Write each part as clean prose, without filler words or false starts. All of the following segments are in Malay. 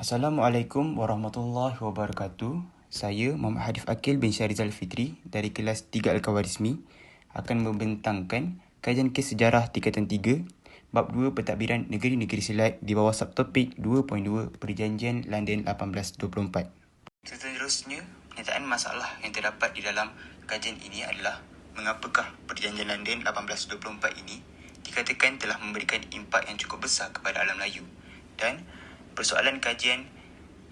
Assalamualaikum warahmatullahi wabarakatuh. Saya Muhammad Hadif Akil bin Syarizal Fitri dari kelas 3 Al-Khawarizmi akan membentangkan kajian kes sejarah tingkatan 3 bab 2 pentadbiran negeri-negeri Selat di bawah subtopik 2.2 Perjanjian London 1824. Seterusnya, pernyataan masalah yang terdapat di dalam kajian ini adalah mengapakah Perjanjian London 1824 ini dikatakan telah memberikan impak yang cukup besar kepada alam Melayu, dan persoalan kajian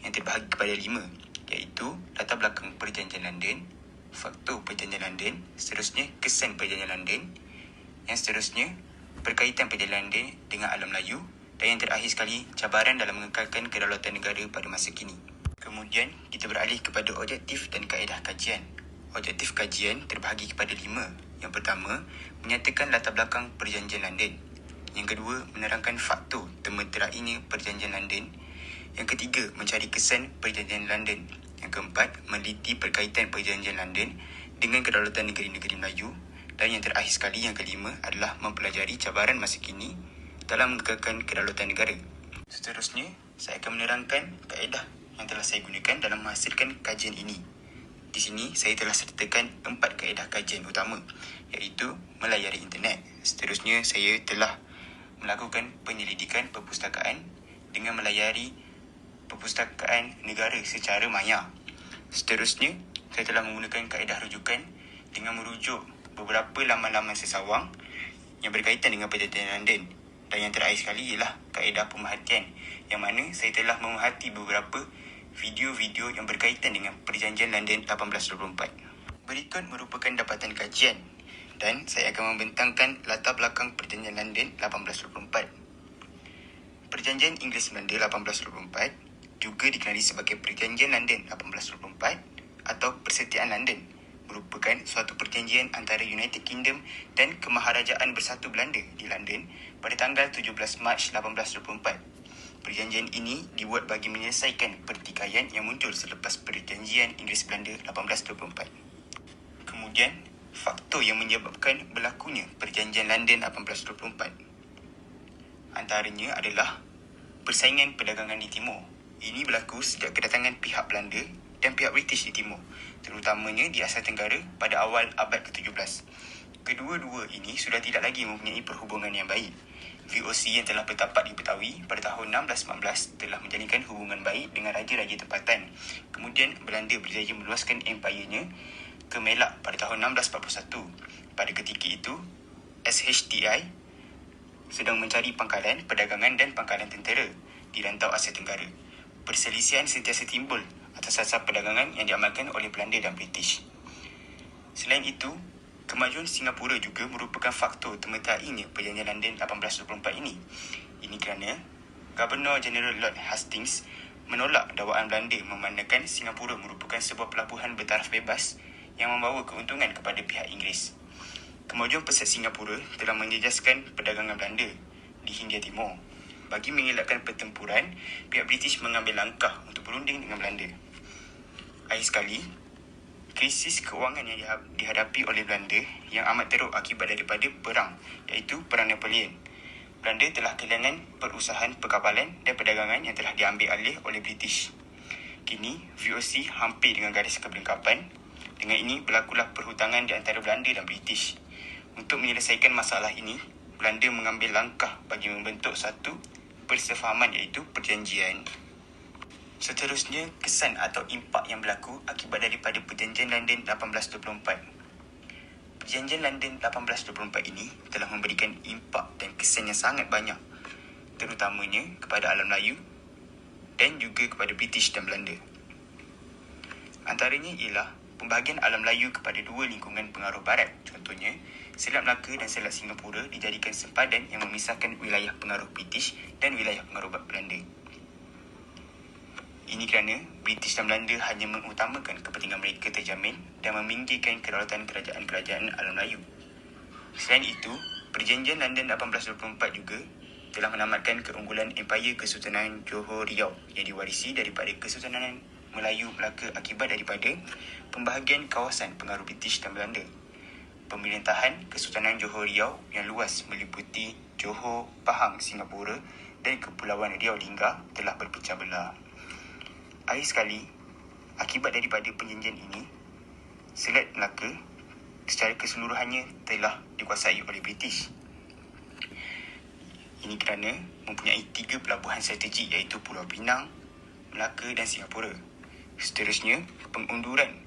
yang terbahagi kepada 5, iaitu latar belakang Perjanjian London, faktor Perjanjian London, seterusnya kesan Perjanjian London, yang seterusnya berkaitan Perjanjian London dengan alam Melayu, dan yang terakhir sekali cabaran dalam mengekalkan kedaulatan negara pada masa kini. Kemudian kita beralih kepada objektif dan kaedah kajian. Objektif kajian terbahagi kepada 5. Yang pertama, menyatakan latar belakang Perjanjian London. Yang kedua, menerangkan faktor termeterainya Perjanjian London. Yang ketiga, mencari kesan Perjanjian London. Yang keempat, meneliti perkaitan Perjanjian London dengan kedaulatan negeri-negeri Melayu. Dan yang terakhir sekali, yang kelima, adalah mempelajari cabaran masa kini dalam mengekalkan kedaulatan negara. Seterusnya, saya akan menerangkan kaedah yang telah saya gunakan dalam menghasilkan kajian ini. Di sini, saya telah sertakan 4 kaedah kajian utama, iaitu melayari internet. Seterusnya, saya telah melakukan penyelidikan perpustakaan dengan melayari perpustakaan negara secara maya. Seterusnya, saya telah menggunakan kaedah rujukan dengan merujuk beberapa laman-laman sesawang yang berkaitan dengan Perjanjian London. Dan yang terakhir sekali ialah kaedah pemerhatian, yang mana saya telah memerhati beberapa video-video yang berkaitan dengan Perjanjian London 1824. Berikut merupakan dapatan kajian, dan saya akan membentangkan latar belakang Perjanjian London 1824. Perjanjian Inggeris Belanda 1824, juga dikenali sebagai Perjanjian London 1824 atau Persetiaan London, merupakan suatu perjanjian antara United Kingdom dan Kemaharajaan Bersatu Belanda di London pada tanggal 17 Mac 1824. Perjanjian ini dibuat bagi menyelesaikan pertikaian yang muncul selepas Perjanjian Inggeris Belanda 1824. Kemudian, faktor yang menyebabkan berlakunya Perjanjian London 1824 antaranya adalah persaingan perdagangan di Timur. Ini berlaku sejak kedatangan pihak Belanda dan pihak British di Timur, terutamanya di Asia Tenggara pada awal abad ke-17. Kedua-dua ini sudah tidak lagi mempunyai perhubungan yang baik. VOC yang telah bertapak di Betawi pada tahun 1614 telah menjalinkan hubungan baik dengan raja-raja tempatan. Kemudian Belanda berjaya meluaskan empayanya ke Melak pada tahun 1641. Pada ketika itu, SHTI sedang mencari pangkalan perdagangan dan pangkalan tentera di rantau Asia Tenggara. Perselisihan sentiasa timbul atas asas perdagangan yang diamalkan oleh Belanda dan British. Selain itu, kemajuan Singapura juga merupakan faktor termeterainya Perjanjian London 1824 ini. Ini kerana Governor General Lord Hastings menolak dakwaan Belanda memandangkan Singapura merupakan sebuah pelabuhan bertaraf bebas yang membawa keuntungan kepada pihak Inggeris. Kemajuan pesat Singapura telah menjejaskan perdagangan Belanda di Hindia Timur. Bagi mengelakkan pertempuran, pihak British mengambil langkah untuk berunding dengan Belanda. Akhir sekali, krisis keuangan yang dihadapi oleh Belanda yang amat teruk akibat daripada perang, iaitu Perang Napoleon. Belanda telah kehilangan perusahaan perkapalan dan perdagangan yang telah diambil alih oleh British. Kini, VOC hampir dengan garis keberengkapan. Dengan ini, berlakulah perhutangan di antara Belanda dan British. Untuk menyelesaikan masalah ini, Belanda mengambil langkah bagi membentuk satu persefahaman, iaitu perjanjian. Seterusnya, kesan atau impak yang berlaku akibat daripada Perjanjian London 1824. Perjanjian London 1824 ini telah memberikan impak dan kesan yang sangat banyak, terutamanya kepada alam Melayu dan juga kepada British dan Belanda. Antaranya ialah pembahagian alam Melayu kepada dua lingkungan pengaruh barat. Contohnya, Selat Melaka dan Selat Singapura dijadikan sempadan yang memisahkan wilayah pengaruh British dan wilayah pengaruh Belanda. Ini kerana British dan Belanda hanya mengutamakan kepentingan mereka terjamin dan meminggirkan kedaulatan kerajaan-kerajaan alam Melayu. Selain itu, Perjanjian London 1824 juga telah menamatkan keunggulan Empayar Kesultanan Johor Riau yang diwarisi daripada Kesultanan Melayu Melaka akibat daripada pembahagian kawasan pengaruh British dan Belanda. Pemerintahan Kesultanan Johor Riau yang luas meliputi Johor, Pahang, Singapura dan Kepulauan Riau Lingga telah berpecah belah. Akhir sekali, akibat daripada perjanjian ini, Selat Melaka secara keseluruhannya telah dikuasai oleh British. Ini kerana mempunyai 3 pelabuhan strategik iaitu Pulau Pinang, Melaka dan Singapura. Seterusnya, pengunduran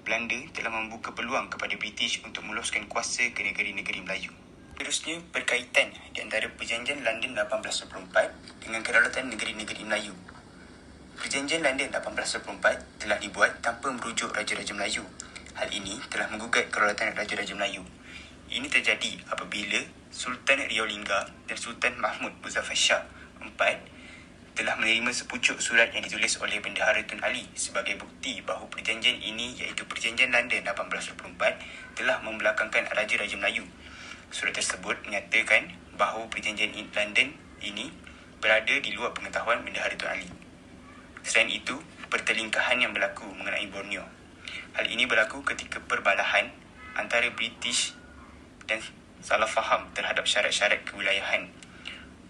Belanda telah membuka peluang kepada British untuk meloskan kuasa ke negeri-negeri Melayu. Seterusnya, berkaitan di antara Perjanjian London 1894 dengan kedaulatan negeri-negeri Melayu. Perjanjian London 1894 telah dibuat tanpa merujuk Raja-Raja Melayu. Hal ini telah menggugat kedaulatan Raja-Raja Melayu. Ini terjadi apabila Sultan Riau Lingga dan Sultan Mahmud Muzaffar Shah IV telah menerima sepucuk surat yang ditulis oleh Bendahara Tun Ali sebagai bukti bahawa perjanjian ini iaitu Perjanjian London 1824 telah membelakangkan Raja-Raja Melayu. Surat tersebut menyatakan bahawa perjanjian London ini berada di luar pengetahuan Bendahara Tun Ali. Selain itu, pertelingkahan yang berlaku mengenai Borneo. Hal ini berlaku ketika perbalahan antara British dan salah faham terhadap syarat-syarat kewilayahan.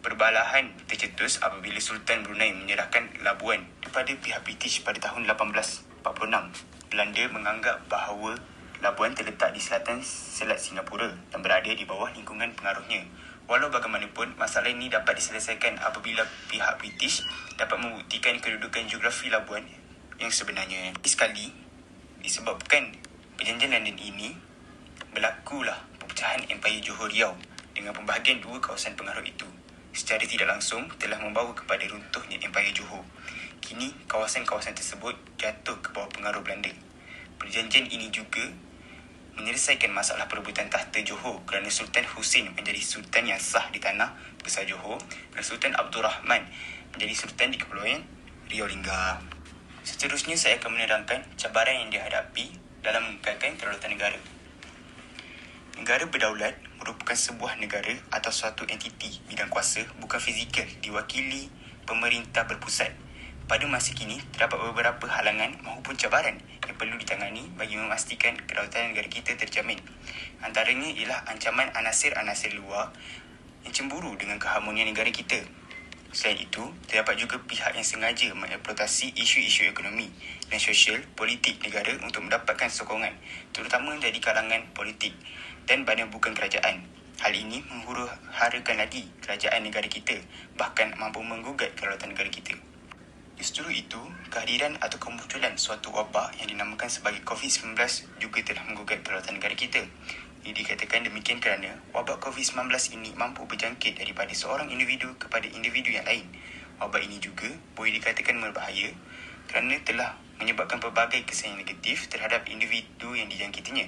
Perbalahan tercetus apabila Sultan Brunei menyerahkan Labuan kepada pihak British pada tahun 1846. Belanda menganggap bahawa Labuan terletak di selatan Selat Singapura dan berada di bawah lingkungan pengaruhnya. Walau bagaimanapun, masalah ini dapat diselesaikan apabila pihak British dapat membuktikan kedudukan geografi Labuan yang sebenarnya. Sekali, disebabkan perjanjian London ini, berlakulah pecahan Empayar Johor Riau dengan pembahagian 2 kawasan pengaruh itu. Secara tidak langsung telah membawa kepada runtuhnya Empayar Johor. Kini, kawasan-kawasan tersebut jatuh ke bawah pengaruh Belanda. Perjanjian ini juga menyelesaikan masalah perebutan takhta Johor kerana Sultan Husin menjadi Sultan yang sah di tanah besar Johor dan Sultan Abdul Rahman menjadi Sultan di Kepulauan Riau Lingga. Seterusnya, saya akan menerangkan cabaran yang dihadapi dalam mengekalkan kedaulatan negara. Negara berdaulat merupakan sebuah negara atau suatu entiti bidang kuasa bukan fizikal diwakili pemerintah berpusat. Pada masa kini, terdapat beberapa halangan maupun cabaran yang perlu ditangani bagi memastikan kedaulatan negara kita terjamin. Antaranya ialah ancaman anasir-anasir luar yang cemburu dengan keharmonian negara kita. Selain itu, terdapat juga pihak yang sengaja mengeksploitasi isu-isu ekonomi dan sosial politik negara untuk mendapatkan sokongan, terutama dari kalangan politik dan badan bukan kerajaan. Hal ini menghuru-harakan lagi kerajaan negara kita, bahkan mampu menggugat kedaulatan negara kita. Justru itu, kehadiran atau kemunculan suatu wabak yang dinamakan sebagai COVID-19 juga telah menggugat kedaulatan negara kita. Ini dikatakan demikian kerana wabak COVID-19 ini mampu berjangkit daripada seorang individu kepada individu yang lain. Wabak ini juga boleh dikatakan berbahaya kerana telah menyebabkan pelbagai kesan yang negatif terhadap individu yang dijangkitinya.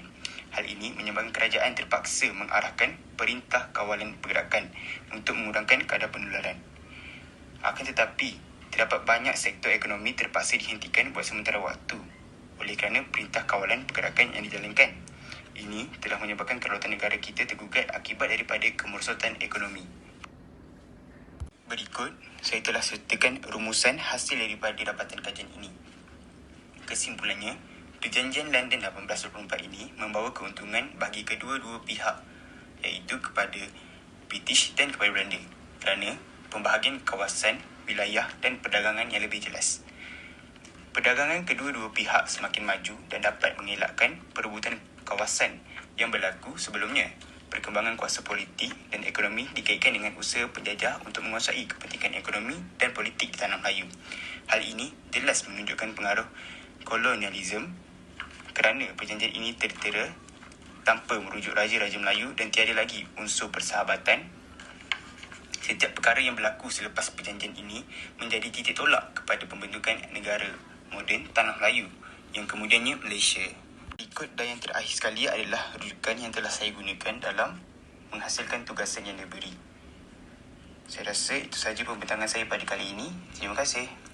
Hal ini menyebabkan kerajaan terpaksa mengarahkan perintah kawalan pergerakan untuk mengurangkan kadar penularan. Akan tetapi, terdapat banyak sektor ekonomi terpaksa dihentikan buat sementara waktu oleh kerana perintah kawalan pergerakan yang dijalankan. Ini telah menyebabkan kedaulatan negara kita tergugat akibat daripada kemerosotan ekonomi. Berikut, saya telah sertakan rumusan hasil daripada dapatan kajian ini. Kesimpulannya, Perjanjian London 1824 ini membawa keuntungan bagi kedua-dua pihak, iaitu kepada British dan kepada Belanda, kerana pembahagian kawasan, wilayah dan perdagangan yang lebih jelas. Perdagangan kedua-dua pihak semakin maju dan dapat mengelakkan perebutan kawasan yang berlaku sebelumnya. Perkembangan kuasa politik dan ekonomi dikaitkan dengan usaha penjajah untuk menguasai kepentingan ekonomi dan politik di tanah Melayu. Hal ini jelas menunjukkan pengaruh kolonialisme kerana perjanjian ini tertera tanpa merujuk Raja-Raja Melayu dan tiada lagi unsur persahabatan. Setiap perkara yang berlaku selepas perjanjian ini menjadi titik tolak kepada pembentukan negara moden tanah Melayu yang kemudiannya Malaysia. Berikut dan yang terakhir sekali adalah rujukan yang telah saya gunakan dalam menghasilkan tugasan yang diberi. Saya rasa itu sahaja pembentangan saya pada kali ini. Terima kasih.